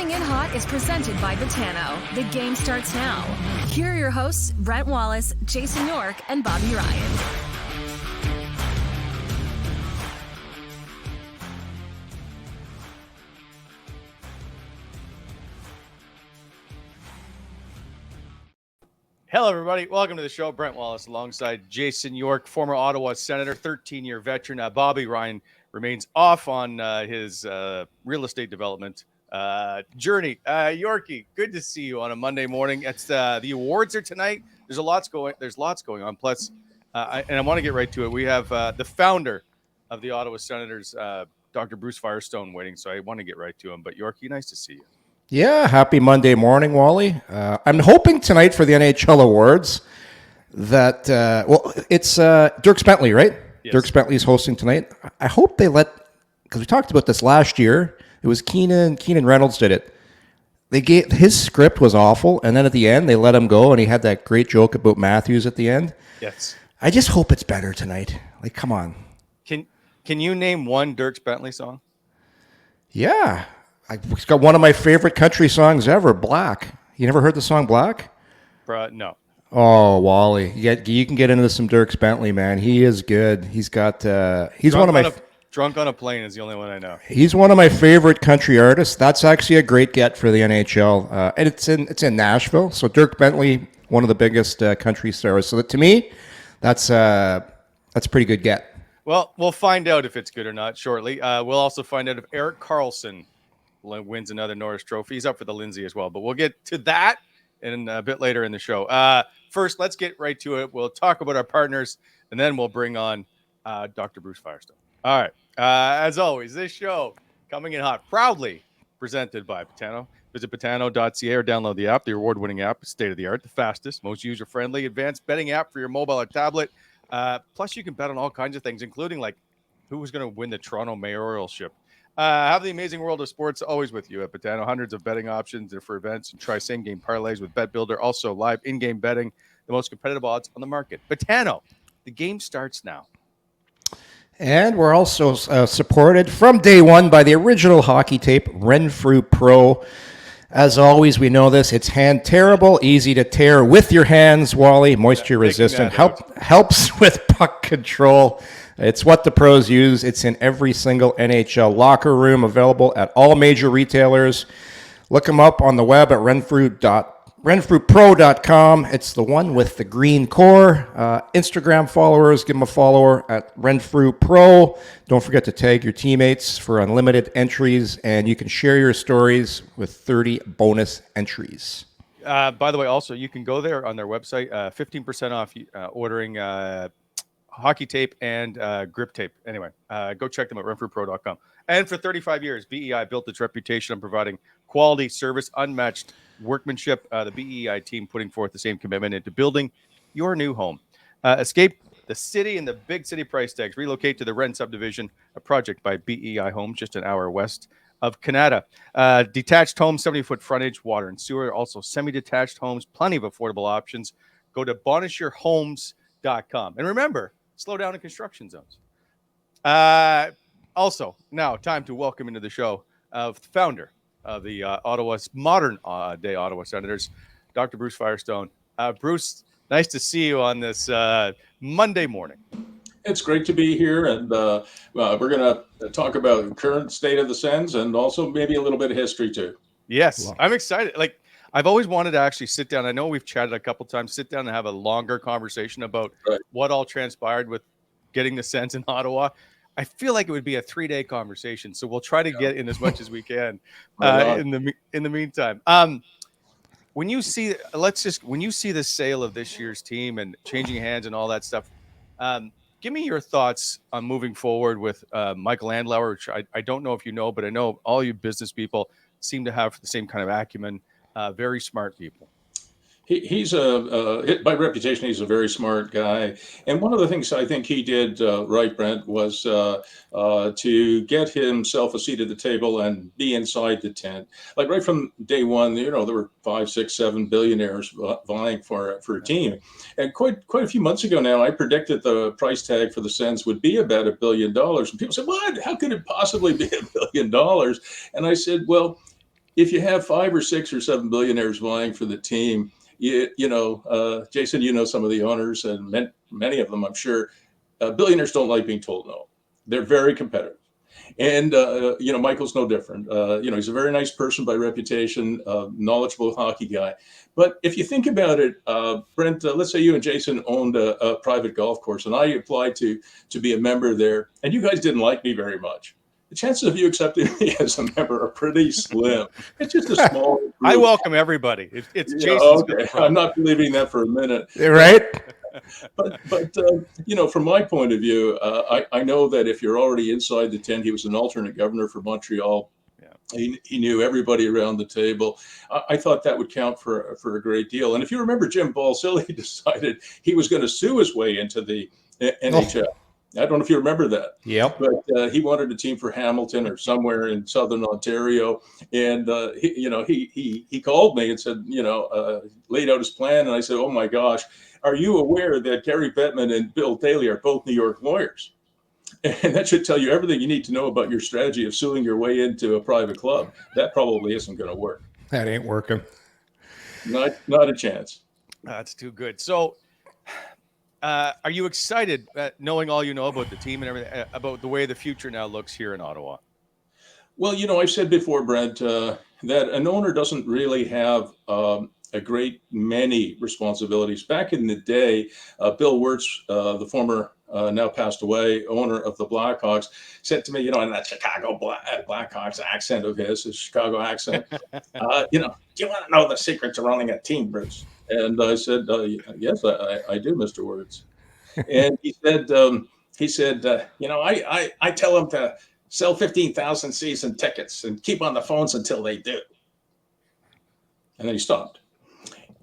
Coming in Hot is presented by Betano. The game starts now. Here are your hosts, Brent Wallace, Jason York, and Bobby Ryan. Hello, everybody. Welcome to the show. Brent Wallace alongside Jason York, former Ottawa Senator, 13-year veteran. Bobby Ryan remains off on his real estate development journey. Yorkie, good to see you on a Monday morning. It's the awards are tonight. There's lots going on. Plus, I want to get right to it. We have the founder of the Ottawa Senators, Dr. Bruce Firestone, waiting. So I want to get right to him. But Yorkie, nice to see you. Yeah, happy Monday morning, Wally. I'm hoping tonight for the NHL awards that, it's Dirk Bentley, right? Yes. Dirk Bentley is hosting tonight. I hope they because we talked about this last year. It was Keenan Reynolds did it. His script was awful, and then at the end, they let him go, and he had that great joke about Matthews at the end. Yes. I just hope it's better tonight. Like, come on. Can you name one Dirk Bentley song? Yeah. It's got one of my favorite country songs ever, Black. You never heard the song Black? No. Oh, Wally. You can get into some Dirk Bentley, man. He is good. He's got Drunk on a Plane is the only one I know. He's one of my favorite country artists. That's actually a great get for the NHL. And it's in Nashville. So Dirk Bentley, one of the biggest country stars. So to me, that's a pretty good get. Well, we'll find out if it's good or not shortly. We'll also find out if Erik Karlsson wins another Norris Trophy. He's up for the Lindsay as well, but we'll get to that in a bit later in the show. First, let's get right to it. We'll talk about our partners, and then we'll bring on Dr. Bruce Firestone. All right. As always, this show coming in hot, proudly presented by Betano. Visit betano.ca or download the app, the award-winning app, state-of-the-art, the fastest, most user-friendly, advanced betting app for your mobile or tablet. Plus, you can bet on all kinds of things, including like who's going to win the Toronto mayoralship. Have the amazing world of sports always with you at Betano. Hundreds of betting options for events, and try same-game parlays with Bet Builder. Also live in-game betting, the most competitive odds on the market. Betano, the game starts now. And we're also supported from day one by the original hockey tape, Renfrew Pro. As always, we know this. It's hand tearable, easy to tear with your hands, Wally, moisture resistant, helps with puck control. It's what the pros use. It's in every single NHL locker room, available at all major retailers. Look them up on the web at renfrewpro.com. It's the one with the green core. Instagram followers, give them a follower at Renfrew Pro. Don't forget to tag your teammates for unlimited entries, and you can share your stories with 30 bonus entries. By the way, also, you can go there on their website, 15% off ordering hockey tape and grip tape. Anyway, go check them at renfrewpro.com. And for 35 years, BEI built its reputation on providing quality service, unmatched workmanship. The BEI team putting forth the same commitment into building your new home. Escape the city and the big city price tags. Relocate to the Wren subdivision, a project by BEI Homes, just an hour west of Canada. Detached homes, 70-foot frontage, water and sewer. Also semi-detached homes, plenty of affordable options. Go to bonishyourhomes.com. And remember, slow down in construction zones. Also, now time to welcome into the show the founder of the modern day Ottawa Senators, Dr. Bruce Firestone. Bruce, nice to see you on this Monday morning. It's great to be here, and we're going to talk about the current state of the Sens and also maybe a little bit of history too. Yes, wow. I'm excited. Like, I've always wanted to actually sit down. I know we've chatted a couple times, sit down and have a longer conversation about what all transpired with getting the Sens in Ottawa. I feel like it would be a 3-day conversation, so we'll try to get in as much as we can in the meantime. When you see the sale of this year's team and changing hands and all that stuff, give me your thoughts on moving forward with Michael Andlauer, which I don't know if you know, but I know all you business people seem to have the same kind of acumen. Very smart people. He's by reputation, he's a very smart guy. And one of the things I think he did right, Brent, was to get himself a seat at the table and be inside the tent. Like right from day one, there were 5, 6, 7 billionaires vying for a team. And quite a few months ago now, I predicted the price tag for the Sens would be about $1 billion. And people said, "What? How could it possibly be $1 billion?" And I said, well, if you have 5 or 6 or 7 billionaires vying for the team, Jason, some of the owners and many of them, I'm sure, billionaires don't like being told no. They're very competitive. And, Michael's no different. He's a very nice person by reputation, knowledgeable hockey guy. But if you think about it, Brent, let's say you and Jason owned a private golf course, and I applied to be a member there, and you guys didn't like me very much. The chances of you accepting me as a member are pretty slim. It's just a small group. I welcome everybody. It's Jason's. Okay. I'm not believing that for a minute. Right? But from my point of view, I know that if you're already inside the tent, he was an alternate governor for Montreal. Yeah. He knew everybody around the table. I thought that would count for a great deal. And if you remember, Jim Balsillie decided he was going to sue his way into the NHL. Oh. I don't know if you remember that. Yep. But he wanted a team for Hamilton or somewhere in southern Ontario, and he called me and said, laid out his plan, and I said, "Oh my gosh, are you aware that Gary Bettman and Bill Daly are both New York lawyers?" And that should tell you everything you need to know about your strategy of suing your way into a private club. That probably isn't going to work. That ain't working. Not a chance. That's too good. So. Are you excited knowing all you know about the team and everything, about the way the future now looks here in Ottawa? Well, I've said before, Brent, that an owner doesn't really have a great many responsibilities. Back in the day, Bill Wirtz, the former now passed away owner of the Blackhawks, said to me, in that Chicago Blackhawks accent of his Chicago accent, do you want to know the secret to running a team, Bruce? And I said, yes, I do, Mr. Wirtz. And he said, I tell them to sell 15,000 season tickets and keep on the phones until they do. And then he stopped.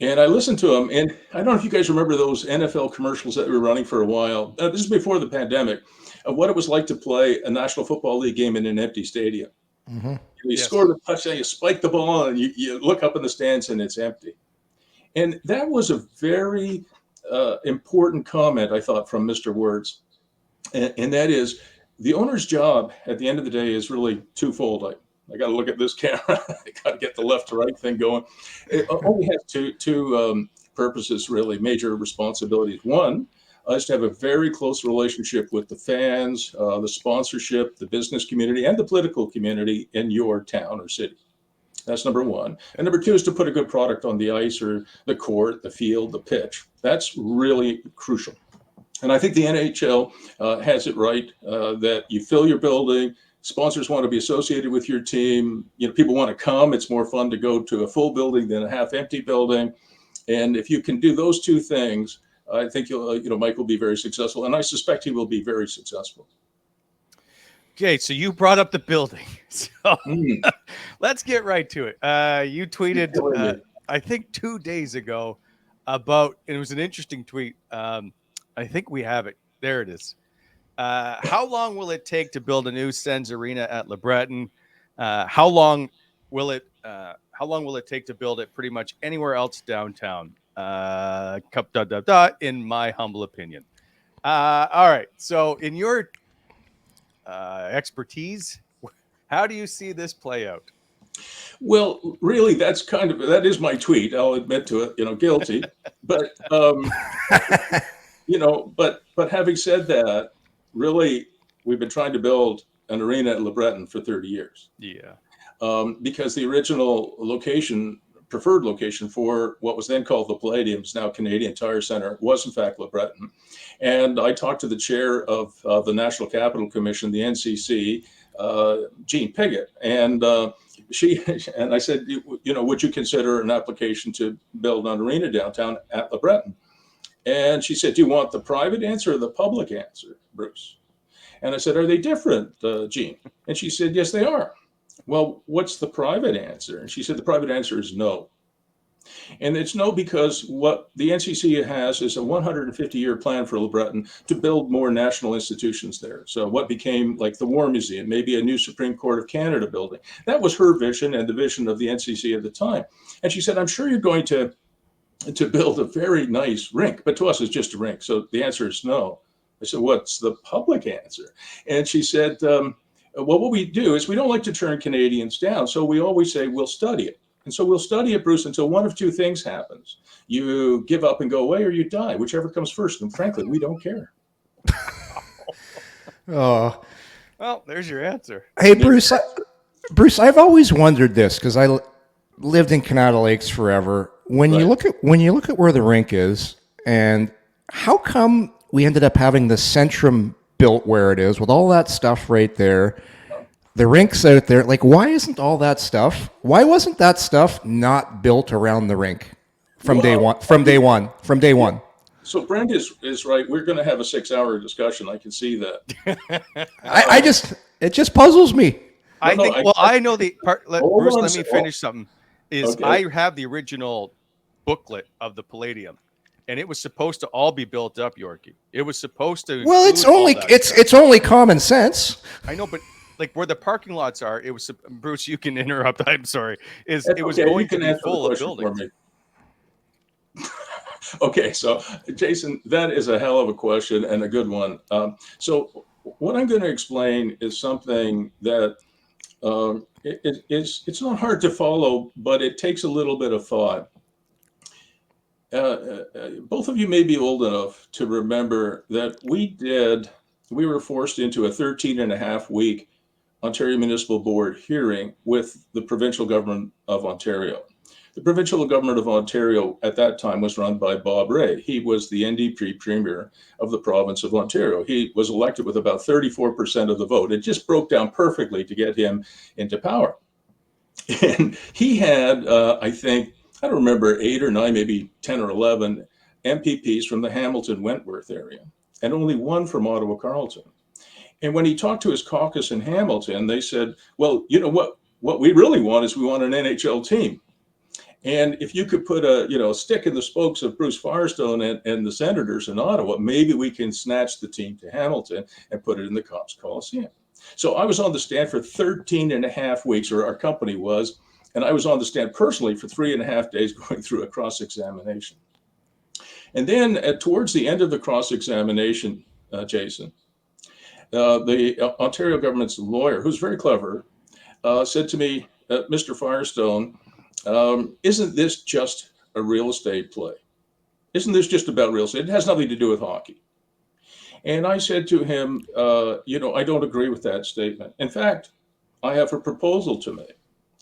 And I listened to him, and I don't know if you guys remember those NFL commercials that were running for a while. This is before the pandemic, of what it was like to play a National Football League game in an empty stadium. Mm-hmm. You score the touchdown, you spike the ball, and you look up in the stands, and it's empty. And that was a very important comment, I thought, from Mr. Wirtz. And that is, the owner's job at the end of the day is really twofold. I got to look at this camera. I got to get the left to right thing going. It only has two purposes, really, major responsibilities. One is to have a very close relationship with the fans, the sponsorship, the business community, and the political community in your town or city. That's number one. And number two is to put a good product on the ice or the court, the field, the pitch. That's really crucial. And I think the NHL has it right that you fill your building. Sponsors want to be associated with your team. People want to come. It's more fun to go to a full building than a half-empty building. And if you can do those two things, I think Mike will be very successful. And I suspect he will be very successful. Okay, so you brought up the building. So let's get right to it. You tweeted, I think 2 days ago, about, and it was an interesting tweet. I think we have it. There it is. How long will it take to build a new Sens arena at Le Breton? How long will it take to build it pretty much anywhere else downtown? In my humble opinion. All right. So in your expertise, how do you see this play out? Well, really, that is my tweet. I'll admit to it, guilty. But, but having said that, really, we've been trying to build an arena at Le Breton for 30 years. Yeah. Because the original preferred location for what was then called the Palladium, is now Canadian Tire Center, was in fact Le Breton. And I talked to the chair of the National Capital Commission, the NCC, Jean Piggott, and I said, would you consider an application to build an arena downtown at Le Breton? And she said, do you want the private answer or the public answer, Bruce? And I said, are they different, Jean? And she said, yes, they are. Well, what's the private answer? And she said, the private answer is no. And it's no because what the NCC has is a 150-year plan for Le Breton to build more national institutions there. So what became like the War Museum, maybe a new Supreme Court of Canada building. That was her vision and the vision of the NCC at the time. And she said, I'm sure you're going to build a very nice rink, but to us it's just a rink. So the answer is no. I said, what's the public answer? And she said, well, what we do is we don't like to turn Canadians down. So we always say, we'll study it. And so we'll study it, Bruce, until one of two things happens. You give up and go away, or you die, whichever comes first. And frankly, we don't care. Oh, Well, there's your answer. hey, Bruce, I've always wondered this because lived in Canada Lakes forever. When you look at where the rink is, and how come we ended up having the Centrum built where it is with all that stuff right there? The rink's out there. Like, why isn't all that stuff? Why wasn't that stuff not built around the rink from day one? From day one. So Brent is right. We're going to have a 6-hour discussion. I can see that. It just puzzles me. I know the part. Bruce, let me on. finish something. Okay. I have the original booklet of the Palladium, and it was supposed to all be built up, Yorkie. It was supposed to. Well, it's only common sense. I know, but like where the parking lots are, it was. Bruce, you can interrupt. I'm sorry. It was going to be full of buildings. Okay, so Jason, that is a hell of a question and a good one. So what I'm going to explain is something that it's not hard to follow, but it takes a little bit of thought. Both of you may be old enough to remember that we were forced into a 13-and-a-half-week Ontario Municipal Board hearing with the provincial government of Ontario. The provincial government of Ontario at that time was run by Bob Rae. He was the NDP premier of the province of Ontario. He was elected with about 34% of the vote. It just broke down perfectly to get him into power. And he had, I think, I don't remember, 8 or 9, maybe 10 or 11 MPPs from the Hamilton-Wentworth area, and only one from Ottawa-Carleton. And when he talked to his caucus in Hamilton, they said, well, you know what we really want is we want an NHL team. And if you could put a stick in the spokes of Bruce Firestone and the Senators in Ottawa, maybe we can snatch the team to Hamilton and put it in the Cops Coliseum. So I was on the stand for 13-and-a-half weeks, or our company was, and I was on the stand personally for 3.5 days going through a cross-examination. And then towards the end of the cross-examination, Jason, the Ontario government's lawyer, who's very clever, said to me, Mr. Firestone, isn't this just a real estate play? Isn't this just about real estate? It has nothing to do with hockey. And I said to him, I don't agree with that statement. In fact, I have a proposal to make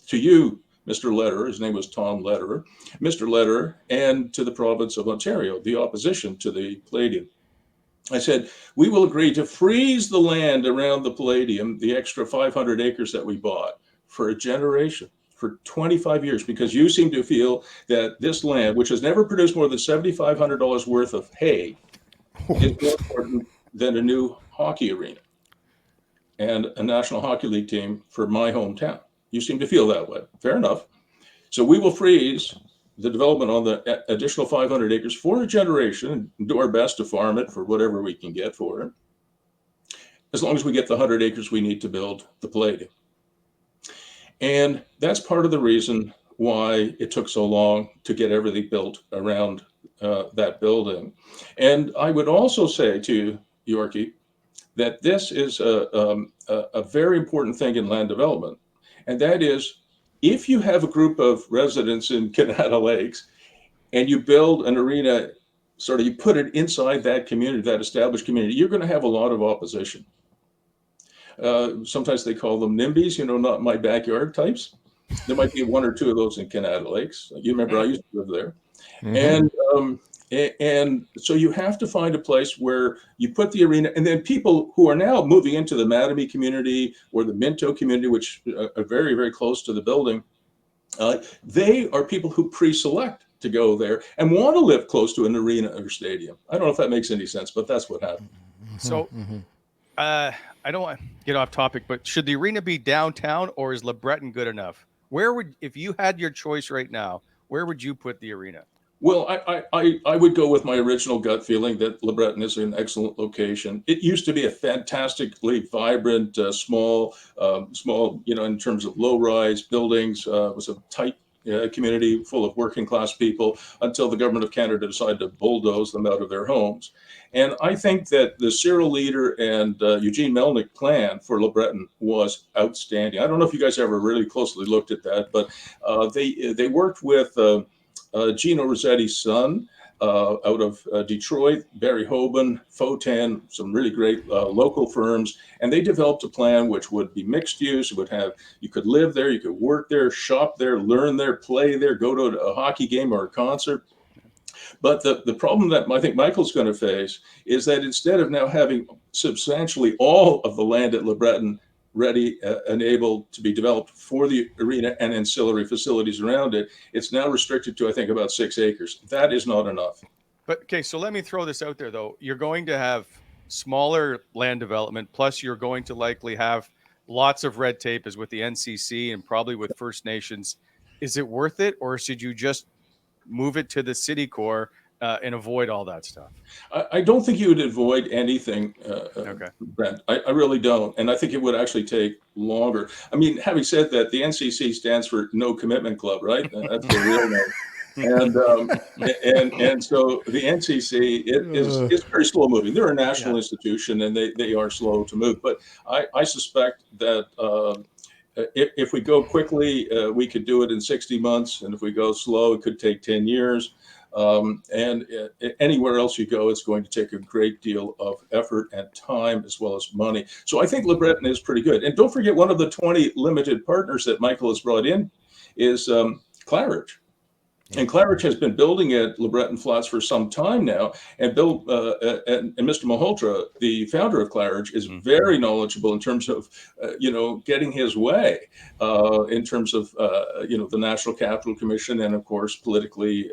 to you, Mr. Lederer. His name was Tom Lederer, Mr. Lederer, and to the province of Ontario, the opposition to the Palladium. I said, we will agree to freeze the land around the Palladium, the extra 500 acres that we bought, for a generation, for 25 years, because you seem to feel that this land, which has never produced more than $7,500 worth of hay, is more important than a new hockey arena and a National Hockey League team for my hometown. You seem to feel that way. Fair enough. So we will freeze the development on the additional 500 acres for a generation and do our best to farm it for whatever we can get for it, as long as we get the 100 acres we need to build the Palladium. And that's part of the reason why it took so long to get everything built around that building. And I would also say to Yorkie that this is a very important thing in land development. And that is, if you have a group of residents in Canada Lakes and you build an arena, sort of you put it inside that community, that established community, you're going to have a lot of opposition. Sometimes they call them NIMBYs, not my backyard types. There might be 1 or 2 of those in Canada Lakes. You remember I used to live there. Mm-hmm. And so you have to find a place where you put the arena, and then people who are now moving into the Mattamy community or the Minto community, which are very, very close to the building, they are people who pre-select to go there and want to live close to an arena or stadium. I don't know if that makes any sense, but that's what happened. So I don't want to get off topic, but should the arena be downtown, or is LeBreton good enough? If you had your choice right now, where would you put the arena? Well, I would go with my original gut feeling that LeBreton is an excellent location. It used to be a fantastically vibrant, small, in terms of low-rise buildings. It was a tight community full of working class people until the government of Canada decided to bulldoze them out of their homes. And I think that the Cyril Leader and Eugene Melnick plan for LeBreton was outstanding. I don't know if you guys ever really closely looked at that, but they worked with Gino Rossetti's son out of Detroit, Barry Hoban, Fotan, some really great local firms, and they developed a plan which would be mixed use. It would have, you could live there, you could work there, shop there, learn there, play there, go to a hockey game or a concert. But the problem that I think Michael's going to face is that instead of now having substantially all of the land at LeBreton ready and able to be developed for the arena and ancillary facilities around it, it's now restricted to, I think, about 6 acres. That is not enough. But okay, so let me throw this out there, though. You're going to have smaller land development, plus you're going to likely have lots of red tape, as with the NCC and probably with First Nations. Is it worth it, or should you just move it to the city core and avoid all that stuff? I don't think you would avoid anything, Okay. Brent. I really don't. And I think it would actually take longer. I mean, having said that, the NCC stands for No Commitment Club, right? That's the real name. And so the NCC is very slow moving. They're a national institution, and they are slow to move. But I suspect that if we go quickly, we could do it in 60 months. And if we go slow, it could take 10 years. And anywhere else you go, it's going to take a great deal of effort and time as well as money. So I think LeBreton is pretty good. And don't forget, one of the 20 limited partners that Michael has brought in is Claridge. And Claridge has been building at LeBreton Flats for some time now. And Bill and Mr. Malhotra, the founder of Claridge, is very knowledgeable in terms of, getting his way in terms of, the National Capital Commission and, of course, politically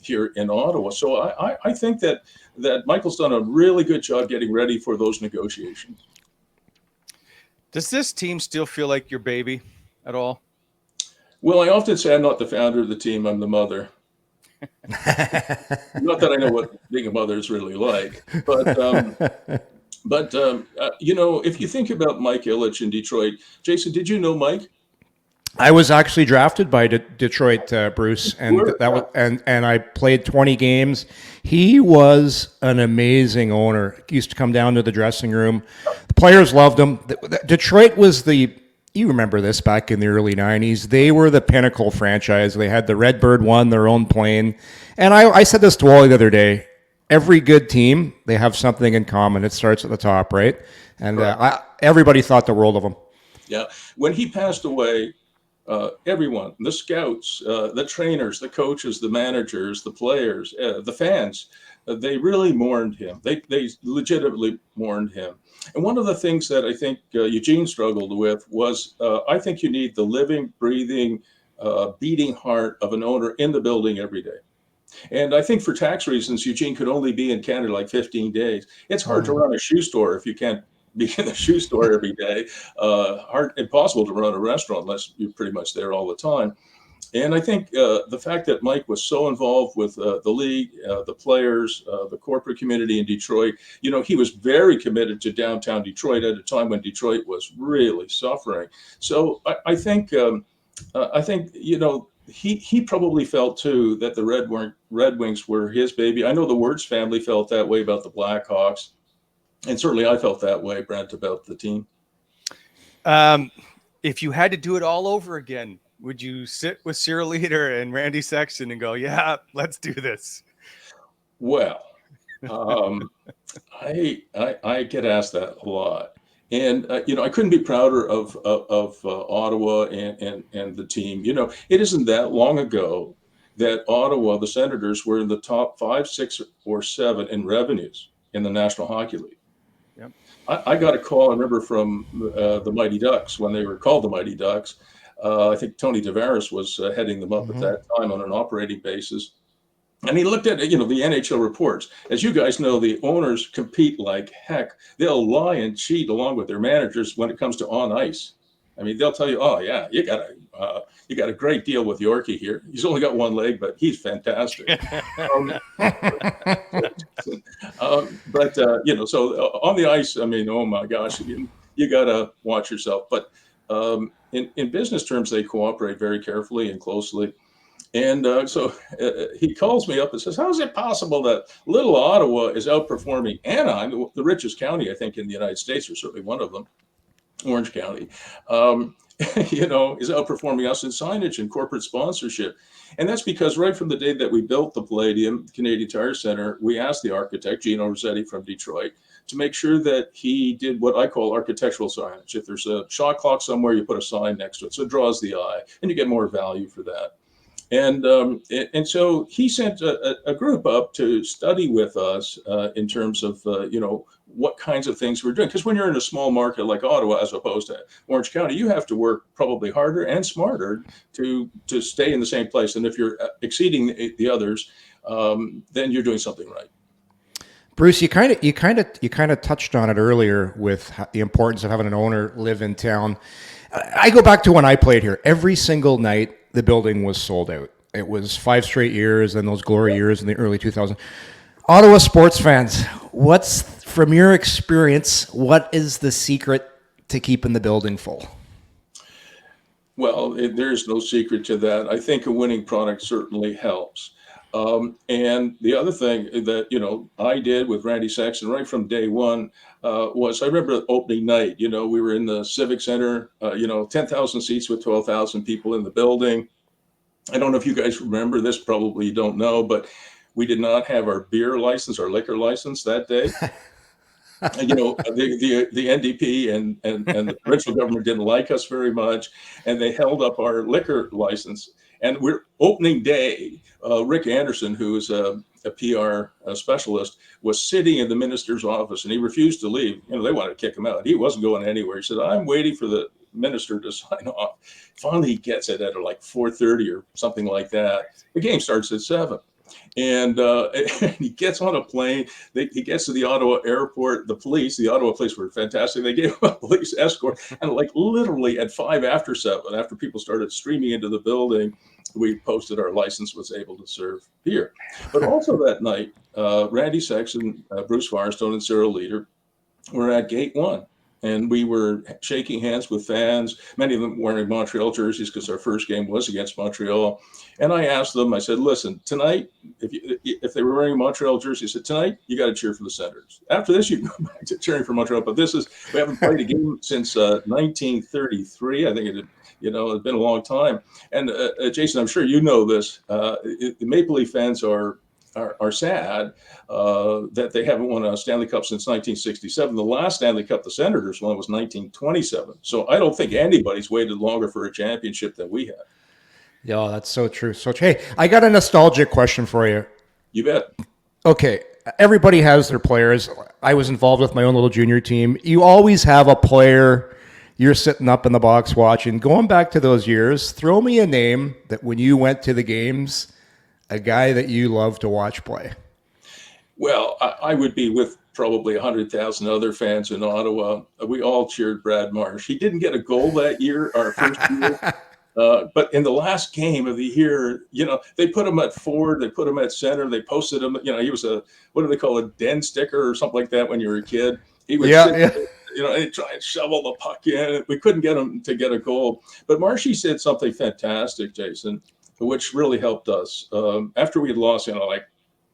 here in Ottawa. So I think that Michael's done a really good job getting ready for those negotiations. Does this team still feel like your baby at all? Well, I often say I'm not the founder of the team, I'm the mother. Not that I know what being a mother is really like, but if you think about Mike Ilitch in Detroit, Jason, did you know Mike? I was actually drafted by Detroit, Bruce, and and I played 20 games. He was an amazing owner. He used to come down to the dressing room. The players loved him. Detroit was you remember this back in the early 90s. They were the pinnacle franchise. They had the Redbird One, their own plane. And I said this to Wally the other day. Every good team, they have something in common. It starts at the top, right? And everybody thought the world of him. Yeah. When he passed away, everyone, the scouts, the trainers, the coaches, the managers, the players, the fans, they really mourned him. They legitimately mourned him. And one of the things that I think Eugene struggled with was I think you need the living, breathing, beating heart of an owner in the building every day. And I think for tax reasons, Eugene could only be in Canada like 15 days. It's hard to run a shoe store if you can't be in the shoe store every day. Impossible to run a restaurant unless you're pretty much there all the time. And I think the fact that Mike was so involved with the league, the players, the corporate community in Detroit, he was very committed to downtown Detroit at a time when Detroit was really suffering. So I think he probably felt too that the Red Wings were his baby. I know the Wirtz family felt that way about the Blackhawks, and certainly I felt that way, Brent, about the team. If you had to do it all over again, would you sit with Cyril Leader and Randy Sexton and go, yeah, let's do this? Well, I get asked that a lot. And, I couldn't be prouder of Ottawa and the team. It isn't that long ago that Ottawa, the Senators, were in the top 5, 6, or 7 in revenues in the National Hockey League. Yep. I got a call, I remember, from the Mighty Ducks when they were called the Mighty Ducks. I think Tony Tavares was heading them up at that time on an operating basis. And he looked at, the NHL reports. As you guys know, the owners compete like heck. They'll lie and cheat along with their managers when it comes to on ice. I mean, they'll tell you, oh, yeah, you got a great deal with Yorkie here. He's only got one leg, but he's fantastic. So on the ice, I mean, oh, my gosh, you got to watch yourself. But in business terms, they cooperate very carefully and closely. And so he calls me up and says, how is it possible that little Ottawa is outperforming Anaheim, the richest county, I think, in the United States, or certainly one of them, Orange County, is outperforming us in signage and corporate sponsorship. And that's because right from the day that we built the Palladium, Canadian Tire Center, we asked the architect, Gino Rossetti from Detroit, to make sure that he did what I call architectural signage. If there's a shot clock somewhere, you put a sign next to it. So it draws the eye and you get more value for that. And so he sent a group up to study with us in terms of, what kinds of things we're doing. Because when you're in a small market like Ottawa, as opposed to Orange County, you have to work probably harder and smarter to stay in the same place. And if you're exceeding the others, then you're doing something right. Bruce, you kind of touched on it earlier with the importance of having an owner live in town. I go back to when I played here. Every single night, the building was sold out. It was 5 straight years and those glory years in the early 2000s. Ottawa sports fans, from your experience, what is the secret to keeping the building full? Well, there's no secret to that. I think a winning product certainly helps. And the other thing that, I did with Randy Sexton right from day one was I remember opening night, we were in the Civic Center, 10,000 seats with 12,000 people in the building. I don't know if you guys remember this, probably you don't know, but we did not have our beer license, our liquor license that day. And, the NDP and the provincial government didn't like us very much, and they held up our liquor license. And we're opening day. Rick Anderson, who is a PR specialist, was sitting in the minister's office, and he refused to leave. They wanted to kick him out. He wasn't going anywhere. He said, "I'm waiting for the minister to sign off." Finally, he gets it at like 4:30 or something like that. The game starts at 7. And he gets on a plane. He gets to the Ottawa airport. The Ottawa police were fantastic. They gave him a police escort. And like literally at 5 after 7, after people started streaming into the building, we posted our license was able to serve beer. But also that night, Randy Sexton, Bruce Firestone, and Cyril Leader were at Gate 1. And we were shaking hands with fans, many of them wearing Montreal jerseys because our first game was against Montreal. And I asked them, I said, listen, tonight, if they were wearing a Montreal jersey, I said, tonight, you got to cheer for the Senators. After this, you can go back to cheering for Montreal. But we haven't played a game since 1933. I think it's been a long time. And Jason, I'm sure you know this. The Maple Leaf fans are sad that they haven't won a Stanley Cup since 1967. The last Stanley Cup the Senators won was 1927. So I don't think anybody's waited longer for a championship than we have. Yeah, that's so true. So, hey, I got a nostalgic question for you. You bet. Okay, everybody has their players. I was involved with my own little junior team. You always have a player you're sitting up in the box watching. Going back to those years, throw me a name that when you went to the games, a guy that you love to watch play. Well, I would be with probably 100,000 other fans in Ottawa. We all cheered Brad Marsh. He didn't get a goal that year, our first year. But in the last game of the year, they put him at forward, they put him at center, they posted him. He was what do they call a den sticker or something like that when you were a kid. He would and try and shovel the puck in. We couldn't get him to get a goal. But Marshy said something fantastic, Jason, which really helped us. After we had lost, like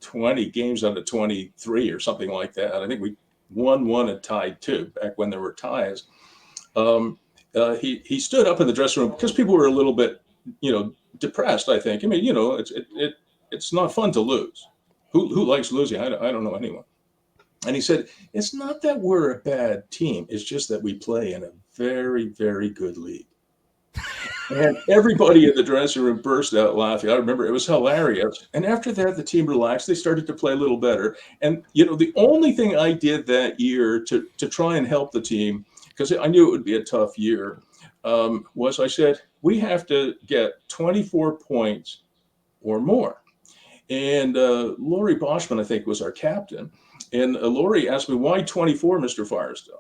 20 games out of 23 or something like that. I think we won 1 and tied 2 back when there were ties. He stood up in the dressing room because people were a little bit, depressed, I think. I mean, it's not fun to lose. Who likes losing? I don't know anyone. And he said, it's not that we're a bad team. It's just that we play in a very, very good league. And everybody in the dressing room burst out laughing. I remember it was hilarious. And after that, the team relaxed. They started to play a little better. And, the only thing I did that year to try and help the team, because I knew it would be a tough year, was I said, we have to get 24 points or more. And Laurie Boschman, I think, was our captain. And Laurie asked me, why 24, Mr. Firestone?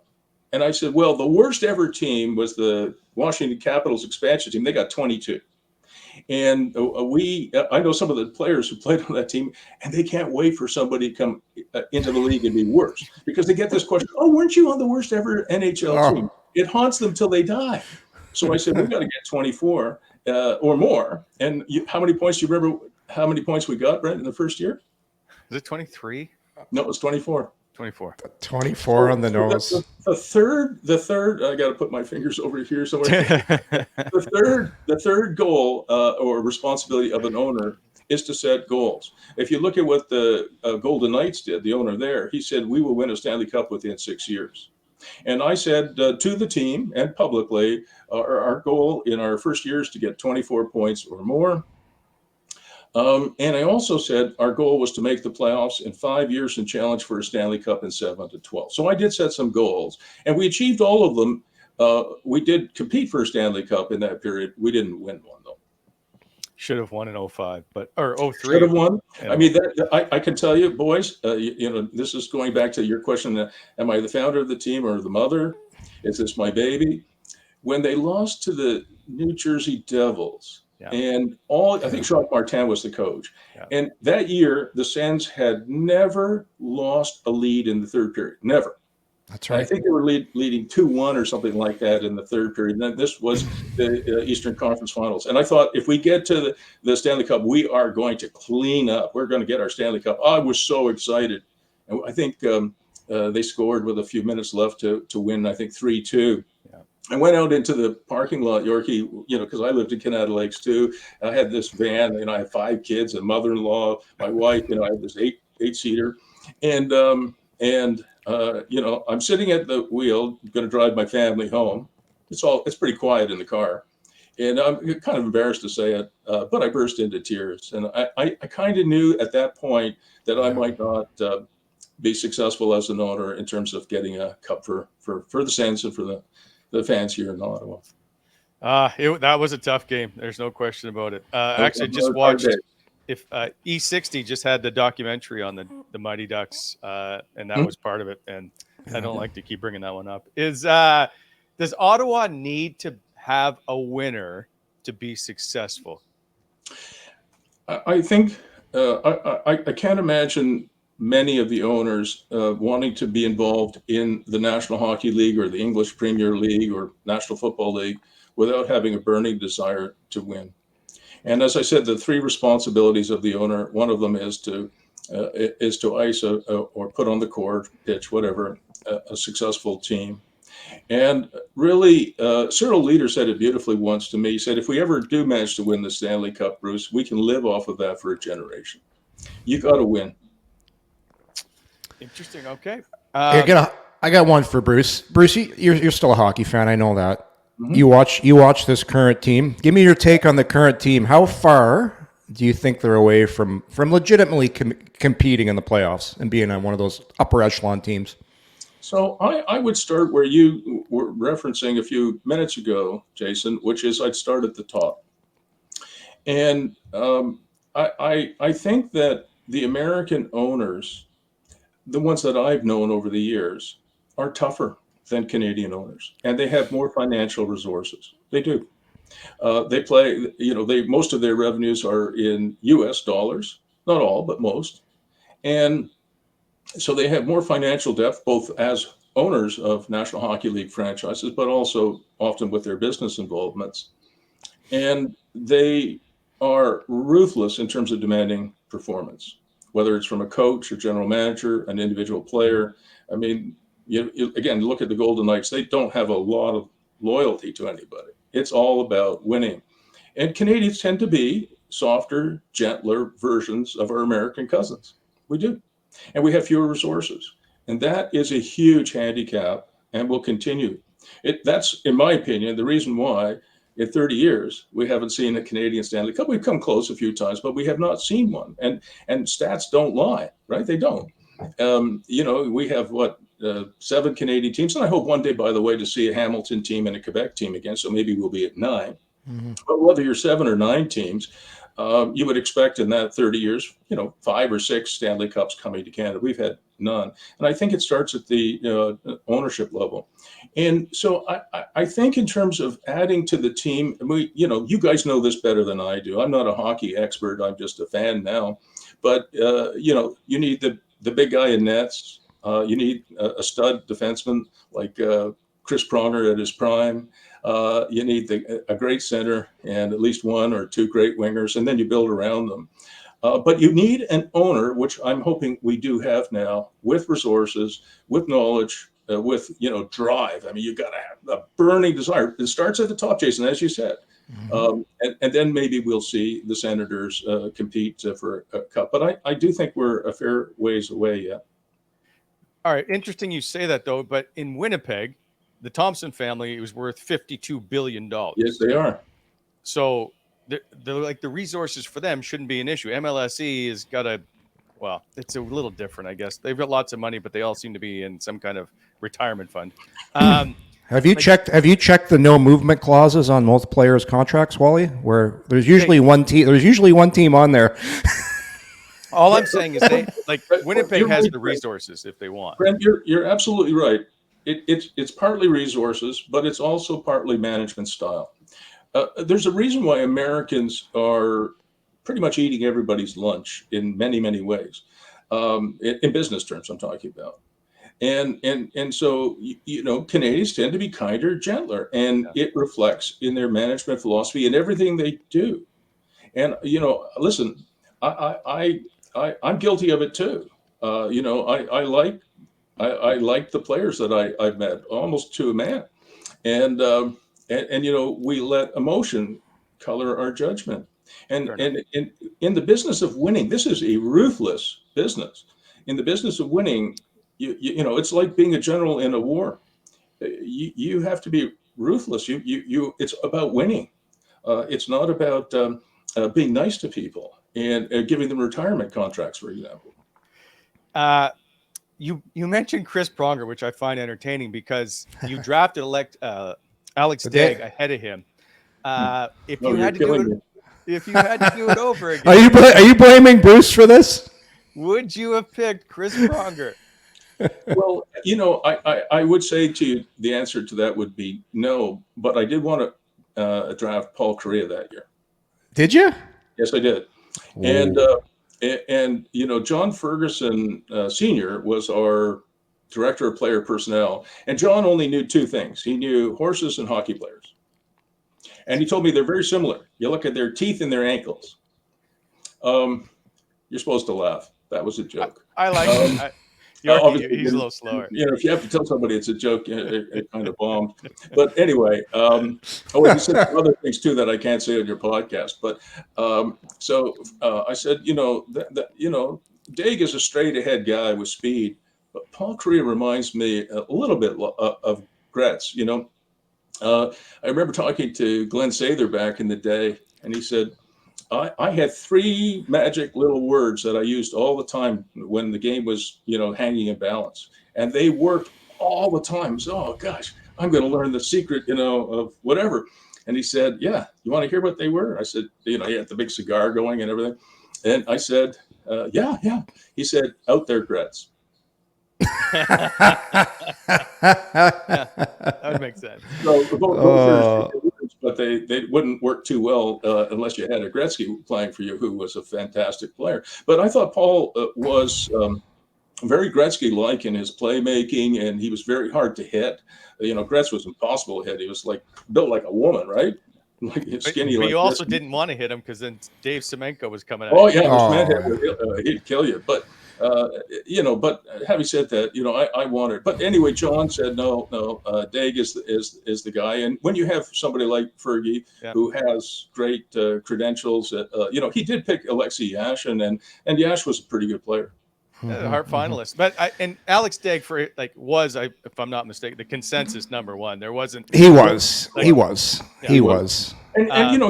And I said, well, the worst ever team was the Washington Capitals expansion team. They got 22. And I know some of the players who played on that team, and they can't wait for somebody to come into the league and be worse, because they get this question, oh, weren't you on the worst ever NHL team? It haunts them till they die. So I said, we've got to get 24. or more. And how many points do you remember? How many points we got, Brent, in the first year? Is it 23? No, it was 24. 24. 24 on the nose. The third. I got to put my fingers over here somewhere. The third goal or responsibility of an owner is to set goals. If you look at what the Golden Knights did, the owner there, he said, we will win a Stanley Cup within 6 years. And I said to the team and publicly, our goal in our first year is to get 24 points or more. And I also said our goal was to make the playoffs in 5 years and challenge for a Stanley Cup in 7 to 12. So I did set some goals, and we achieved all of them. We did compete for a Stanley Cup in that period. We didn't win one, though. Should have won in 05, or 03. Should have won. I mean, I can tell you, boys, this is going back to your question, am I the founder of the team or the mother? Is this my baby? When they lost to the New Jersey Devils, and I think Jacques Martin was the coach. Yeah. And that year, the Sens had never lost a lead in the third period. Never. That's right. I think they were leading 2-1 or something like that in the third period. And then this was the Eastern Conference Finals. And I thought, if we get to the Stanley Cup, we are going to clean up. We're going to get our Stanley Cup. I was so excited. And I think they scored with a few minutes left to win, I think, 3-2. I went out into the parking lot, Yorkie, because I lived in Canada Lakes too. I had this van, I had 5 kids, a mother-in-law, my wife, I had this eight-seater. And I'm sitting at the wheel, going to drive my family home. It's pretty quiet in the car. And I'm kind of embarrassed to say it, but I burst into tears. And I kind of knew at that point that I might not be successful as an owner in terms of getting a cup for the Sens and for the fans here in Ottawa. That was a tough game. There's no question about it. Actually, just watched E60 just had the documentary on the Mighty Ducks, and that was part of it. And I don't like to keep bringing that one up. Does Ottawa need to have a winner to be successful? I think I can't imagine many of the owners wanting to be involved in the National Hockey League or the English Premier League or National Football League without having a burning desire to win. And as I said, the 3 responsibilities of the owner, one of them is to ice or put on the court, pitch, whatever, a successful team. And really, Cyril Leader said it beautifully once to me. He said, if we ever do manage to win the Stanley Cup, Bruce, we can live off of that for a generation. You got to win. Interesting. Okay. I got one for Bruce. Bruce, you're still a hockey fan. I know that. Mm-hmm. You watch this current team. Give me your take on the current team. How far do you think they're away from legitimately competing in the playoffs and being on one of those upper echelon teams? So I would start where you were referencing a few minutes ago, Jason, which is I'd start at the top. And I think that the American owners, the ones that I've known over the years, are tougher than Canadian owners, and they have more financial resources. They do. They play, most of their revenues are in US dollars, not all, but most. And so they have more financial depth, both as owners of National Hockey League franchises, but also often with their business involvements. And they are ruthless in terms of demanding performance, whether it's from a coach, a general manager, an individual player. I mean, again, look at the Golden Knights. They don't have a lot of loyalty to anybody. It's all about winning. And Canadians tend to be softer, gentler versions of our American cousins. We do. And we have fewer resources. And that is a huge handicap and will continue. That's, in my opinion, the reason why in 30 years we haven't seen a Canadian Stanley Cup. We've come close a few times, but we have not seen one. And stats don't lie, right? They don't. We have 7 Canadian teams, and I hope one day, by the way, to see a Hamilton team and a Quebec team again. So maybe we'll be at 9. Mm-hmm. But whether you're 7 or 9 teams, you would expect in that 30 years, 5 or 6 Stanley Cups coming to Canada. We've had none, and I think it starts at the ownership level. And so I think in terms of adding to the team, you guys know this better than I do. I'm not a hockey expert. I'm just a fan now, but you need the big guy in nets. You need a stud defenseman like Chris Pronger at his prime. You need a great center and at least one or two great wingers, and then you build around them. But you need an owner, which I'm hoping we do have now, with resources, with knowledge, with drive. I mean, you got to have a burning desire. It starts at the top, Jason, as you said, and then maybe we'll see the Senators compete for a cup. But I do think we're a fair ways away yet. All right, interesting you say that though. But in Winnipeg, the Thompson family was worth $52 billion. Yes, they are. So the resources for them shouldn't be an issue. MLSE has got it's a little different, I guess. They've got lots of money, but they all seem to be in some kind of retirement fund. Have you checked the no movement clauses on most players' contracts, Wally? Where there's usually one team on there. All I'm saying is Winnipeg has the resources if they want. Brent, you're absolutely right. It's partly resources, but it's also partly management style. There's a reason why Americans are pretty much eating everybody's lunch in many, many ways. In business terms, I'm talking about. And so, Canadians tend to be kinder, gentler, and it reflects in their management philosophy and everything they do. And, listen, I'm guilty of it too. I like the players that I've met almost to a man. And we let emotion color our judgment. And in the business of winning, this is a ruthless business. In the business of winning, it's like being a general in a war. You have to be ruthless. It's about winning. It's not about being nice to people and giving them retirement contracts, for example. You mentioned Chris Pronger, which I find entertaining because you drafted Alex Daigle ahead of him. If you had to do it over again, are you blaming Bruce for this? Would you have picked Chris Pronger? Well, I would say to you, the answer to that would be no. But I did want to draft Paul Kariya that year. Did you? Yes, I did. And John Ferguson Sr. was our director of player personnel. And John only knew two things. He knew horses and hockey players. And he told me they're very similar. You look at their teeth and their ankles. You're supposed to laugh. That was a joke. I like it. Yorkie, he's a little slower. If you have to tell somebody it's a joke, it kind of bombed. But anyway, and he said other things too that I can't say on your podcast. But so I said, Daigle is a straight ahead guy with speed, but Paul Kariya reminds me a little bit of Gretz. I remember talking to Glenn Sather back in the day, and he said, I had three magic little words that I used all the time when the game was, hanging in balance. And they worked all the time. So, oh, gosh, I'm going to learn the secret, of whatever. And he said, yeah, you want to hear what they were? I said, he had the big cigar going and everything. And I said, yeah. He said, out there, Gretz. That would make sense. So both but they wouldn't work too well unless you had a Gretzky playing for you, who was a fantastic player. But I thought Paul was very Gretzky-like in his playmaking, and he was very hard to hit. Gretz was impossible to hit. He was built like a woman, right? Skinny. But you also didn't want to hit him because then Dave Semenko was coming out. Oh yeah, he'd kill you. But but having said that, I wanted. But anyway, John said no. Daigle is the guy. And when you have somebody like Fergie, who has great credentials, he did pick Alexei Yashin, and Yash was a pretty good player. Hart finalist, but Alex Daigle was, if I'm not mistaken, the consensus number one. There wasn't. He was. And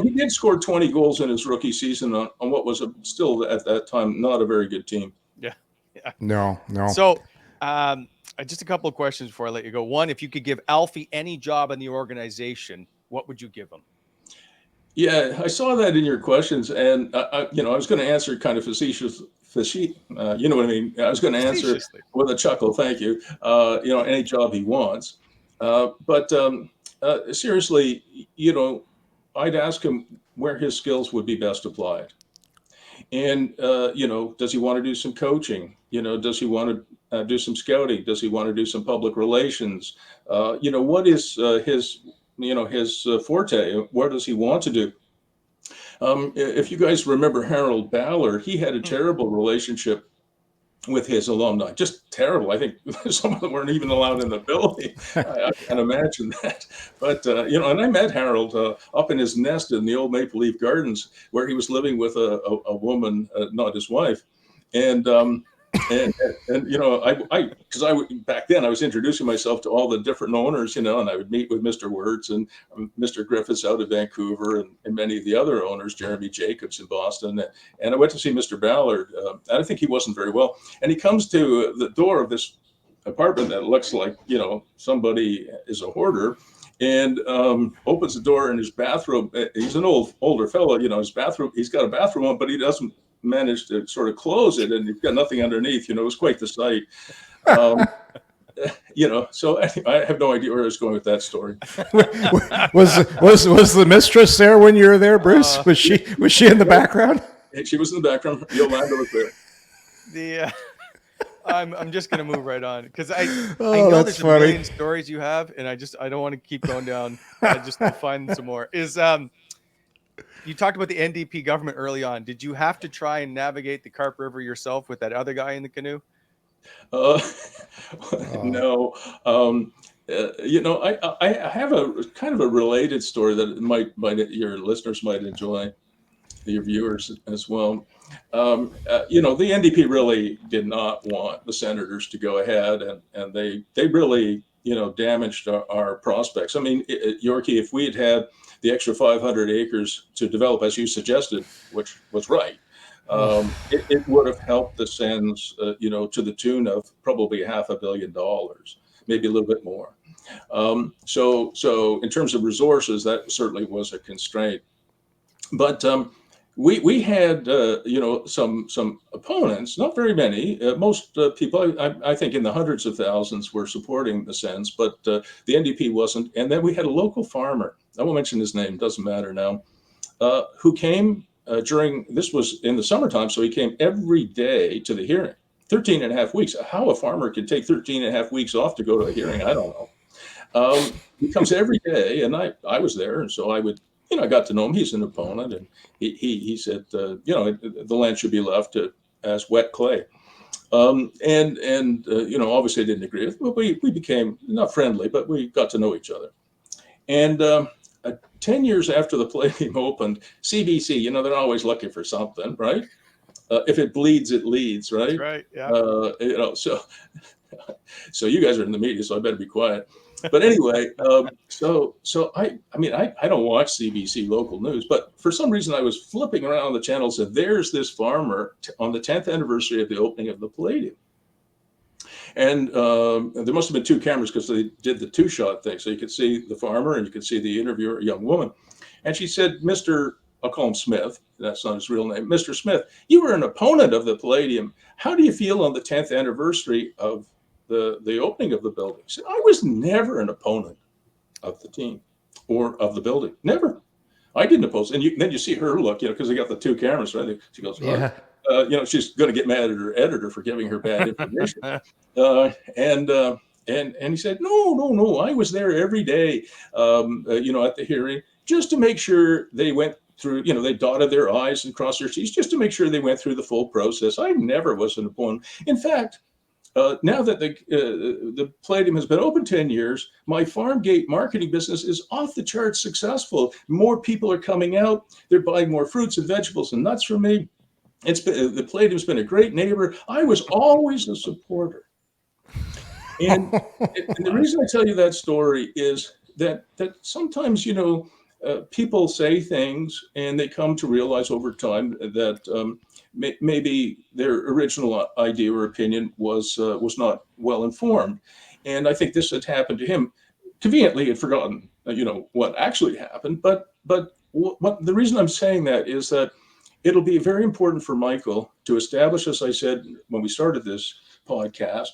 he did score 20 goals in his rookie season on what was still at that time not a very good team. Yeah. No. So, just a couple of questions before I let you go. One, if you could give Alfie any job in the organization, what would you give him? Yeah, I saw that in your questions, and I was going to answer kind of facetious. You know what I mean? I was going to answer with a chuckle. Thank you. Any job he wants. But seriously, I'd ask him where his skills would be best applied. And, does he want to do some coaching? Does he want to do some scouting? Does he want to do some public relations? What is his his forte. What does he want to do? If you guys remember Harold Ballard, he had a terrible relationship with his alumni, just terrible. I think some of them weren't even allowed in the building. I can't imagine that. But and I met Harold up in his nest in the old Maple Leaf Gardens, where he was living with a woman, not his wife, and. And because back then I was introducing myself to all the different owners, and I would meet with Mr. Wirtz and Mr. Griffiths out of Vancouver, and many of the other owners, Jeremy Jacobs in Boston, and I went to see Mr. Ballard. I think he wasn't very well, and he comes to the door of this apartment that looks like somebody is a hoarder, and opens the door in his bathroom. He's an older fellow, his bathroom. He's got a bathroom on, but he doesn't managed to sort of close it, and you've got nothing underneath. It was quite the sight. So I have no idea where I was going with that story. was the mistress there when you were there, Bruce? Was she in the background? She was in the background. Yolanda was there. I'm just gonna move right on because I know there's funny. A million stories you have, and I don't want to keep going down. I just to find some more. You talked about the NDP government early on. Did you have to try and navigate the Carp River yourself with that other guy in the canoe? No. I have a kind of a related story that might your listeners might enjoy, your viewers as well. The NDP really did not want the Senators to go ahead, and they really damaged our prospects. I mean, Yorkie, if we had the extra 500 acres to develop, as you suggested, which was right, it would have helped the Sens, to the tune of probably $500 million, maybe a little bit more. So in terms of resources, that certainly was a constraint. But we had some opponents, not very many. Most people, I think, in the hundreds of thousands were supporting the Sens, but the NDP wasn't. And then we had a local farmer. I won't mention his name, doesn't matter now, who came this was in the summertime, so he came every day to the hearing, 13 and a half weeks. How a farmer can take 13 and a half weeks off to go to a hearing, I don't know. He comes every day, and I was there, and so I would, I got to know him. He's an opponent, and he said, the land should be left as wet clay. Obviously I didn't agree with him, but we became not friendly, but we got to know each other. And 10 years after the Palladium opened, CBC, they're always looking for something, right? If it bleeds, it leads, right? That's right. Yeah. So you guys are in the media, so I better be quiet. But anyway, so I don't watch CBC local news, but for some reason I was flipping around the channels, and there's this farmer on the 10th anniversary of the opening of the Palladium. And there must have been two cameras because they did the two-shot thing. So you could see the farmer and you could see the interviewer, a young woman. And she said, I'll call him Smith. That's not his real name. Mr. Smith, you were an opponent of the Palladium. How do you feel on the 10th anniversary of the opening of the building? She said, I was never an opponent of the team or of the building. Never. I didn't oppose. And then you see her look, because they got the two cameras, right? She goes, yeah. She's going to get mad at her editor for giving her bad information. And he said, no, I was there every day, at the hearing, just to make sure they went through, they dotted their I's and crossed their T's, just to make sure they went through the full process. I never was an opponent. In fact, now that the Palladium has been open 10 years, my farm gate marketing business is off the charts successful. More people are coming out. They're buying more fruits and vegetables and nuts from me. The Palladium's been a great neighbor. I was always a supporter. And the reason I tell you that story is that sometimes, people say things and they come to realize over time that maybe their original idea or opinion was not well informed. And I think this had happened to him. Conveniently, he had forgotten, what actually happened. But what the reason I'm saying that is that it'll be very important for Michael to establish, as I said when we started this podcast,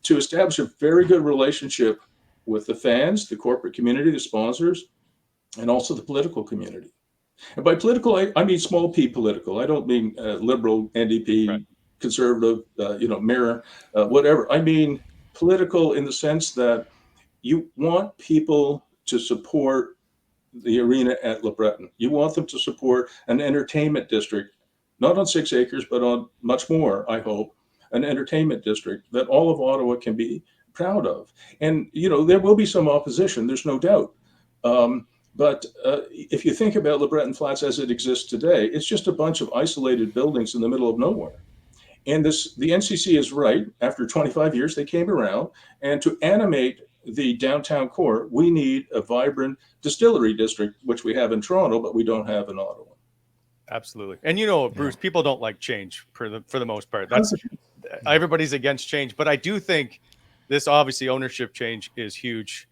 to establish a very good relationship with the fans, the corporate community, the sponsors, and also the political community. And by political, I mean small p political. I don't mean liberal, NDP, right, conservative, mayor, whatever. I mean political in the sense that you want people to support the arena at LeBreton. You want them to support an entertainment district, not on 6 acres, but on much more, I hope, an entertainment district that all of Ottawa can be proud of. And, there will be some opposition, there's no doubt. But if you think about LeBreton Flats as it exists today, it's just a bunch of isolated buildings in the middle of nowhere. And the NCC is right. After 25 years, they came around. And to animate the downtown core, we need a vibrant distillery district, which we have in Toronto, but we don't have in Ottawa. Absolutely. And Bruce, people don't like change for the most part. Everybody's against change, but I do think this obviously ownership change is huge.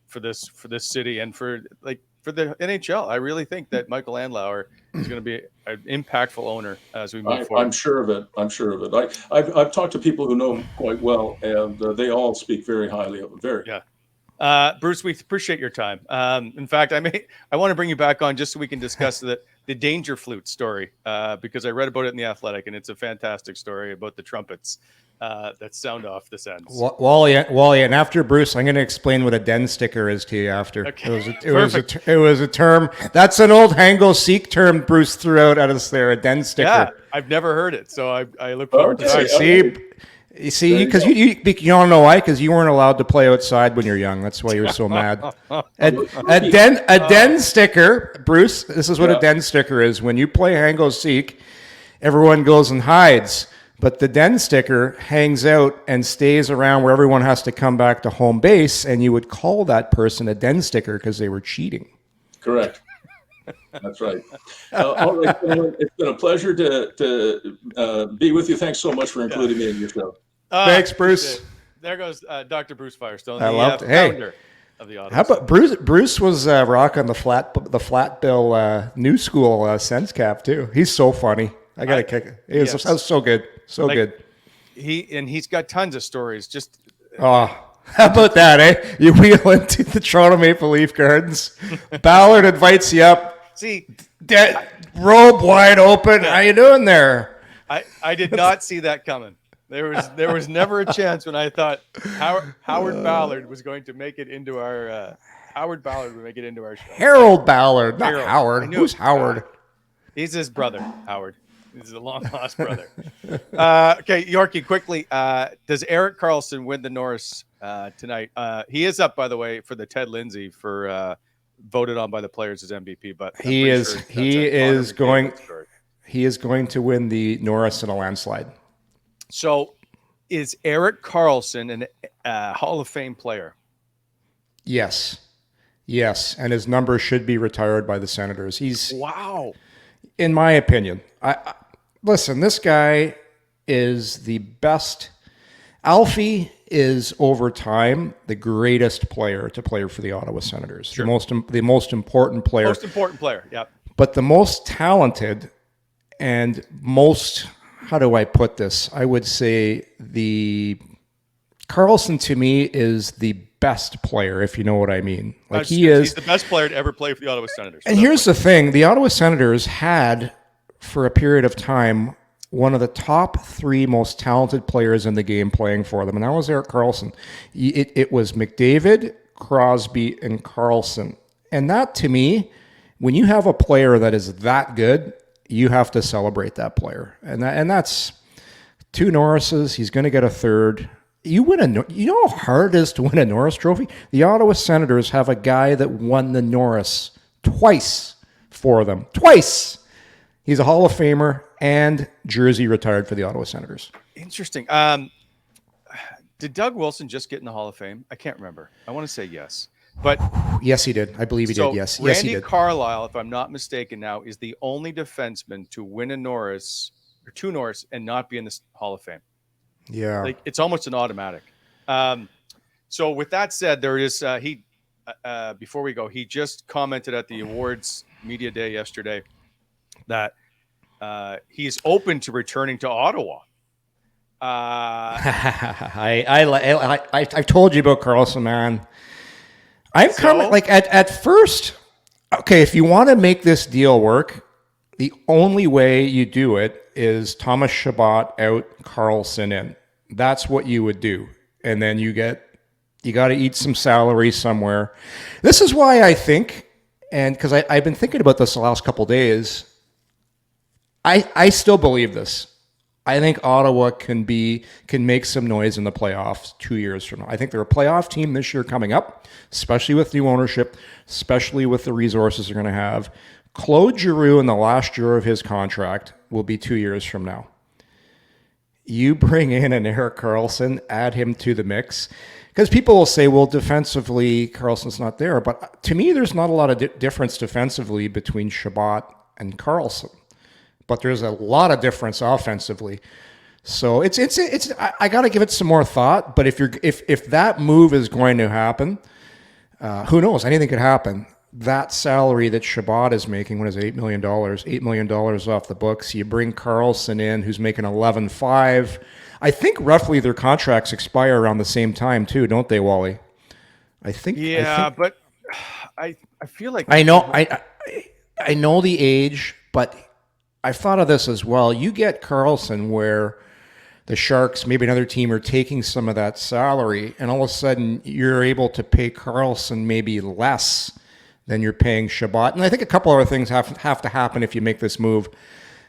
For this city and for the NHL. I really think that Michael Andlauer is going to be an impactful owner as we move forward. I'm sure of it. I've talked to people who know him quite well, and they all speak very highly of him. Bruce, we appreciate your time. In fact, I want to bring you back on just so we can discuss the Danger Flute story because I read about it in The Athletic, and it's a fantastic story about the trumpets that sound off the Sens. Wally, and after Bruce, I'm going to explain what a den sticker is to you after. Okay. It was a term. That's an old Anglo-Sikh term Bruce threw out at us there, a den sticker. Yeah, I've never heard it, so I look forward to it. You see, because you don't know why, because you weren't allowed to play outside when you're young. That's why you were so mad. A den sticker, Bruce. This is what a den sticker is. When you play Anglo-Sikh, everyone goes and hides. But the den sticker hangs out and stays around where everyone has to come back to home base, and you would call that person a den sticker because they were cheating. Correct. That's right. All right, it's been a pleasure to be with you. Thanks so much for including me in your show. Thanks, Bruce. There goes Dr. Bruce Firestone, the founder of the Ottawa. How about Bruce? Bruce was rocking the flat bill new school Sens cap too. He's so funny. I gotta kick it. That was so good. So good. He's got tons of stories. Just how about that, eh? You wheel into the Toronto Maple Leaf Gardens. Ballard invites you up. See, robe wide open. How you doing there? I did not see that coming. There was never a chance when I thought Howard Ballard was going to make it into our Howard Ballard would make it into our show. Harold Ballard, not Howard. Who's Howard? He's his brother, Howard. He's a long-lost brother. Okay, Yorkie, quickly. Does Erik Karlsson win the Norris tonight? He is up, by the way, for the Ted Lindsay for voted on by the players as MVP. But he is going to win the Norris in a landslide. So, is Erik Karlsson a Hall of Fame player? Yes, and his number should be retired by the Senators. Wow. In my opinion, listen, this guy is the best. Alfie is, over time, the greatest player to play for the Ottawa Senators. Sure. The most important player. Most important player, yeah. But the most talented and most, how do I put this? I would say Karlsson, to me, is the best player, if you know what I mean. He's the best player to ever play for the Ottawa Senators. And here's the thing. The Ottawa Senators had, for a period of time, one of the top 3 most talented players in the game playing for them, and that was Erik Karlsson. It was McDavid, Crosby, and Karlsson. And that, to me, when you have a player that is that good, you have to celebrate that player. And that's 2 Norrises. He's going to get a third. You know how hard it is to win a Norris Trophy? The Ottawa Senators have a guy that won the Norris twice for them. Twice! He's a Hall of Famer and jersey retired for the Ottawa Senators. Interesting. Did Doug Wilson just get in the Hall of Fame? I can't remember. I want to say yes. But yes, he did. I believe he did. Yes, he did. Randy Carlyle, if I'm not mistaken now, is the only defenseman to win a Norris or 2 Norris and not be in the Hall of Fame. Yeah. It's almost an automatic. So with that said, there is before we go, he just commented at the awards media day yesterday that he's open to returning to Ottawa. I've told you about Karlsson, man. I'm coming at first. Okay, if you want to make this deal work, the only way you do it is Thomas Chabot out, Karlsson in. That's what you would do, and then you get You got to eat some salary somewhere. This is why I think, and because I've been thinking about this the last couple of days, I still believe this. I think Ottawa can make some noise in the playoffs 2 years from now. I think they're a playoff team this year coming up, especially with new ownership, especially with the resources they're going to have. Claude Giroux in the last year of his contract will be 2 years from now. You bring in an Erik Karlsson, add him to the mix, because people will say, well, defensively, Karlsson's not there. But to me, there's not a lot of difference defensively between Chabot and Karlsson. But there's a lot of difference offensively. So it's I got to give it some more thought. But if that move is going to happen, who knows? Anything could happen. That salary that Chabot is making, what is it, $8 million? $8 million off the books. You bring Karlsson in, who's making 11.5. I think roughly their contracts expire around the same time too, don't they, Wally? I think. Yeah, but I feel like I know I know the age, but I've thought of this as well. You get Karlsson where the Sharks, maybe another team, are taking some of that salary, and all of a sudden you're able to pay Karlsson maybe less than you're paying Chabot. And I think a couple other things have to happen if you make this move.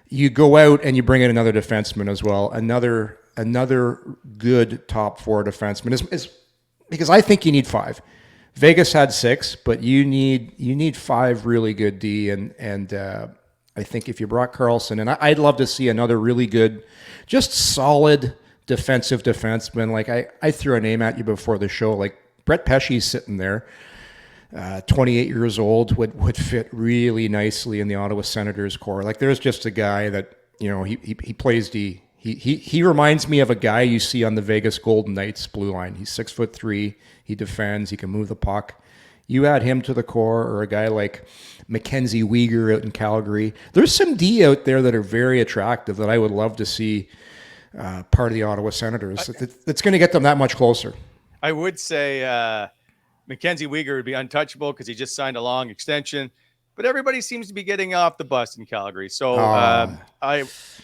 You go out and you bring in another defenseman as well, another good top four defenseman, is because I think you need 5. Vegas had 6, but you need 5 really good D, and I think if you brought Karlsson, and I'd love to see another really good, just solid defensive defenseman. Like I threw a name at you before the show, like Brett Pesce's sitting there, 28 years old, would fit really nicely in the Ottawa Senators core. Like there's just a guy that, he plays D. He reminds me of a guy you see on the Vegas Golden Knights blue line. He's 6'3". He defends. He can move the puck. You add him to the core, or a guy like Mackenzie Weegar out in Calgary. There's some D out there that are very attractive that I would love to see part of the Ottawa Senators. It's going to get them that much closer. I would say Mackenzie Weegar would be untouchable because he just signed a long extension. But everybody seems to be getting off the bus in Calgary. So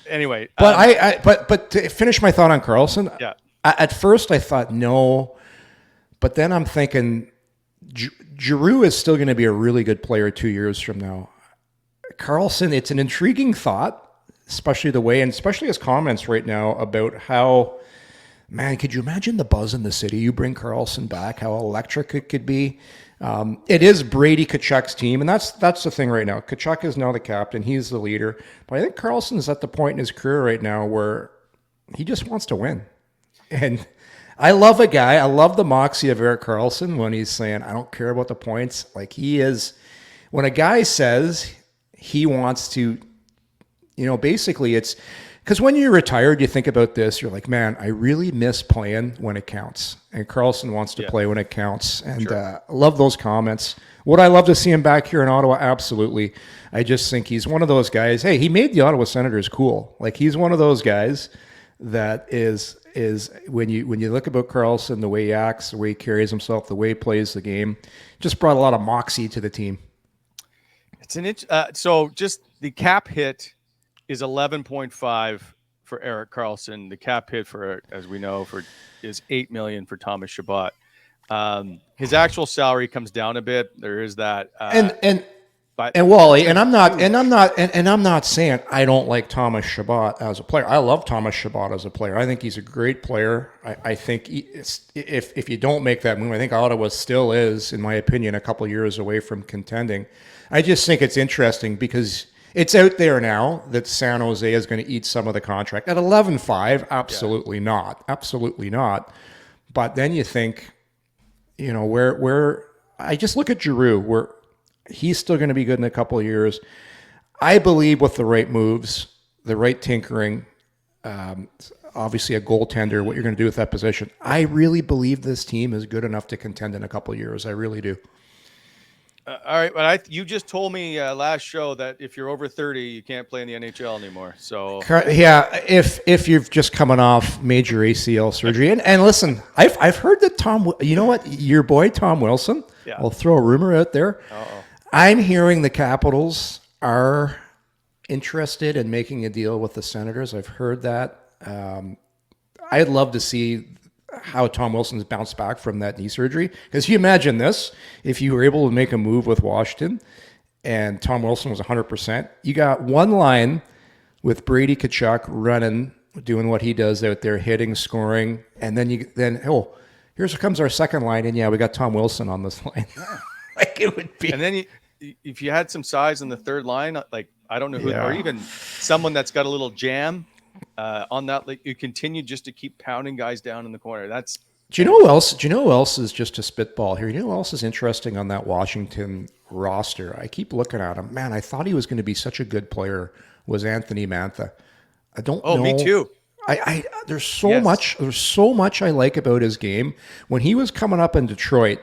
anyway. But to finish my thought on Karlsson, yeah. At first I thought no, but then I'm thinking Giroux is still going to be a really good player 2 years from now. Karlsson, it's an intriguing thought, especially the way, and especially his comments right now about how, man, could you imagine the buzz in the city? You bring Karlsson back, how electric it could be. It is Brady Tkachuk's team, and that's the thing right now. Tkachuk is now the captain. He's the leader. But I think Karlsson is at the point in his career right now where he just wants to win. And I love a guy. I love the moxie of Erik Karlsson when he's saying, I don't care about the points. Like he is, when a guy says he wants to, basically it's, because when you're retired, you think about this, you're like, man, I really miss playing when it counts. And Karlsson wants to play when it counts. And Sure. I love those comments. Would I love to see him back here in Ottawa? Absolutely. I just think he's one of those guys. Hey, he made the Ottawa Senators cool. Like he's one of those guys that is when you look about Karlsson, the way he acts, the way he carries himself, the way he plays the game, just brought a lot of moxie to the team. It's an so just the cap hit is 11.5 for Erik Karlsson. The cap hit for, as we know, is $8 million for Thomas Chabot. His actual salary comes down a bit. There is that, and Wally, and I'm not saying I don't like Thomas Chabot as a player. I love Thomas Chabot as a player. I think he's a great player. I think if you don't make that move, I think Ottawa still is, in my opinion, a couple years away from contending. I just think it's interesting because it's out there now that San Jose is going to eat some of the contract. At 11.5, absolutely not. Absolutely not. But then you think, where I just look at Giroux, where he's still going to be good in a couple of years. I believe with the right moves, the right tinkering, obviously a goaltender, what you're going to do with that position. I really believe this team is good enough to contend in a couple of years. I really do. all right, but you just told me last show that if you're over 30, you can't play in the NHL anymore. So yeah, if you've just coming off major ACL surgery, and listen, I've heard that your boy Tom Wilson. Yeah. I'll throw a rumor out there. Uh-oh. I'm hearing the Capitals are interested in making a deal with the Senators. I've heard that. I'd love to see how Tom Wilson's bounced back from that knee surgery. Because you imagine this, if you were able to make a move with Washington and Tom Wilson was 100%, you got one line with Brady Tkachuk running, doing what he does out there, hitting, scoring, and then here comes our second line, and we got Tom Wilson on this line. Like it would be. And then if you had some size in the third line, like I don't know who, or even someone that's got a little jam on that, like you continue just to keep pounding guys down in the corner. That's. Do you know who else? Do you know who else is just a spitball here? You know who else is interesting on that Washington roster? I keep looking at him. Man, I thought he was going to be such a good player. Was Anthony Mantha? I don't know. Oh, me too. There's so much I like about his game. When he was coming up in Detroit,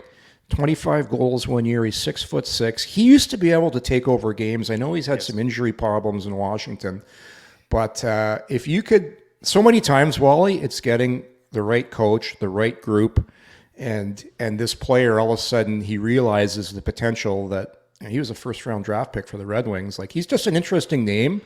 25 goals one year. He's 6'6". He used to be able to take over games. I know he's had some injury problems in Washington, but if you could, so many times, Wally, it's getting the right coach, the right group, and this player, all of a sudden, he realizes the potential that he was a first-round draft pick for the Red Wings. Like, he's just an interesting name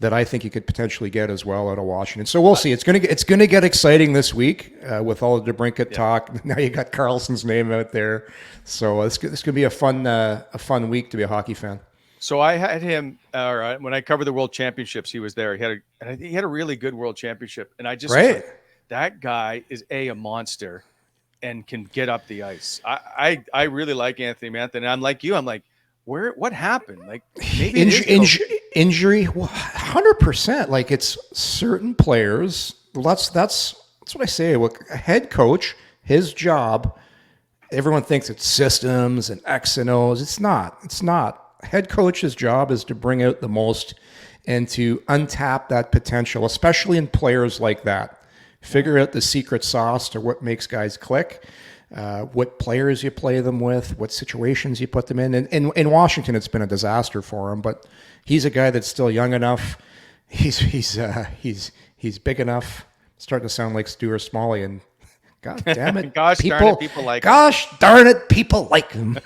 that I think you could potentially get as well out of Washington. So we'll see. It's gonna get exciting this week with all the DeBrincat talk. Now you got Carlson's name out there, so this gonna be a fun week to be a hockey fan. So I had him when I covered the World Championships. He was there. He had a really good World Championship, and I just was like, that guy is a monster and can get up the ice. I really like Anthony Mantha, and I'm like you. I'm like, what happened? Like maybe injury, 100%. Like it's certain players. That's what I say. A head coach, his job. Everyone thinks it's systems and X and O's. It's not. It's not. Head coach's job is to bring out the most and to untap that potential, especially in players like that. Figure out the secret sauce to what makes guys click. What players you play them with, what situations you put them in. And in Washington, it's been a disaster for him, but he's a guy that's still young enough. He's big enough. Starting to sound like Stuart Smalley, and God damn it, people like him. Gosh darn it, people like him.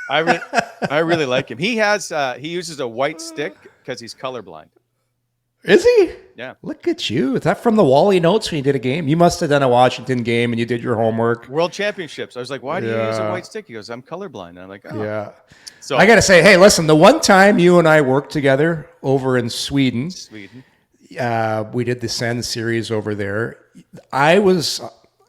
I really like him. He uses a white stick because he's colorblind. Is he? Yeah. Look at you. Is that from the Wally notes when you did a game? You must have done a Washington game and you did your homework. World Championships. I was like, why do you use a white stick? He goes, I'm colorblind. And I'm like, oh. Yeah. So I got to say, hey, listen, the one time you and I worked together over in Sweden, we did the Sens series over there. I'm going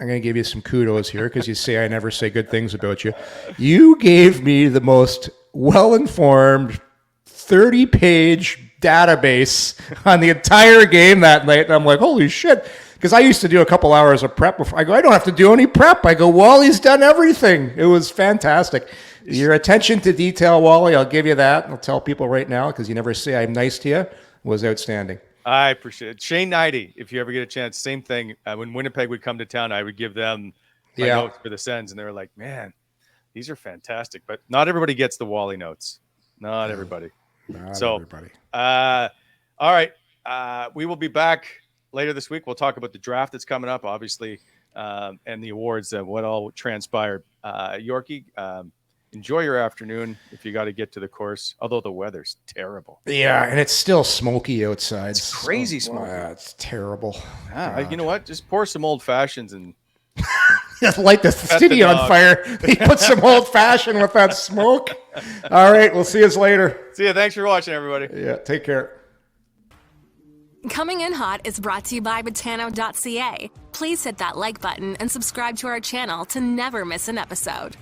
to give you some kudos here because you say I never say good things about you. You gave me the most well-informed 30-page database on the entire game that night. And I'm like, holy shit. Because I used to do a couple hours of prep before. I go, I don't have to do any prep. I go, Wally's done everything. It was fantastic. Your attention to detail, Wally, I'll give you that. I'll tell people right now because you never say I'm nice to you, was outstanding. I appreciate it. Shane Knighty, if you ever get a chance, same thing. When Winnipeg would come to town, I would give them my notes for the Sens. And they were like, man, these are fantastic. But not everybody gets the Wally notes. Not everybody. Not everybody. All right. We will be back later this week. We'll talk about the draft that's coming up, obviously, and the awards, what all transpired. Yorkie, enjoy your afternoon if you got to get to the course, although the weather's terrible. Yeah, and it's still smoky outside. It's crazy smoky. It's terrible. You know what? Just pour some old fashions and light the city on fire. He put some old fashioned with that smoke. All right, we'll see you later. See you. Thanks for watching, everybody. Yeah, take care. Coming in Hot is brought to you by Botano.ca. Please hit that like button and subscribe to our channel to never miss an episode.